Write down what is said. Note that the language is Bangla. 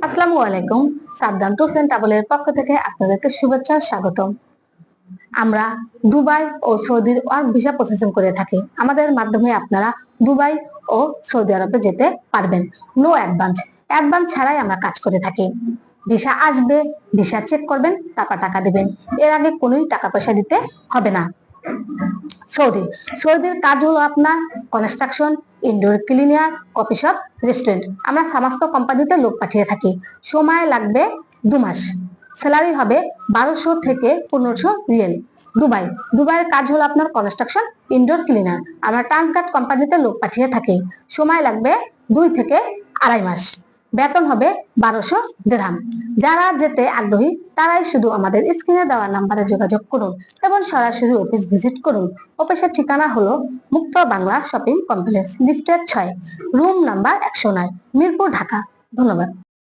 আসসালামু আলাইকুম। সাদ্দাম ট্যুরস এন্ড ট্রাভেলের পক্ষ থেকে আপনাদেরকে শুভেচ্ছা স্বাগতম। আমরা দুবাই ও সৌদির ওয়ার্ক ভিসা প্রসেসিং করে থাকি। আমাদের মাধ্যমে আপনারা দুবাই ও সৌদি আরবে যেতে পারবেন। নো অ্যাডভান্স, অ্যাডভান্স ছাড়াই আমরা কাজ করে থাকি। ভিসা আসবে, ভিসা চেক করবেন, তারপর টাকা দিবেন। এর আগে কোনোই টাকা পয়সা দিতে হবে না। সৌদির কাজ হলো আপনার construction, indoor cleaner, coffee shop, restaurant. আমরা সমস্ত কোম্পানিতে লোক পাঠিয়ে থাকি। সময় লাগবে 2 মাস। স্যালারি হবে 1200 থেকে 1500 রিয়েল। দুবাইয়ের কাজ হলো আপনার কনস্ট্রাকশন, ইনডোর ক্লিনার। আমরা ট্রান্সগার্ড কোম্পানিতে লোক পাঠিয়ে থাকি। সময় লাগবে 2 থেকে 2.5 মাস। বেতন হবে 1200 দিরহাম। যারা যেতে আগ্রহী তারাই শুধু আমাদের স্ক্রিনে দেওয়া নাম্বারে যোগাযোগ করুন এবং সরাসরি অফিস ভিজিট করুন। অফিসের ঠিকানা হলো মুক্ত বাংলা শপিং কমপ্লেক্স, লিফটের 6, রুম নাম্বার 109, মিরপুর, ঢাকা। ধন্যবাদ।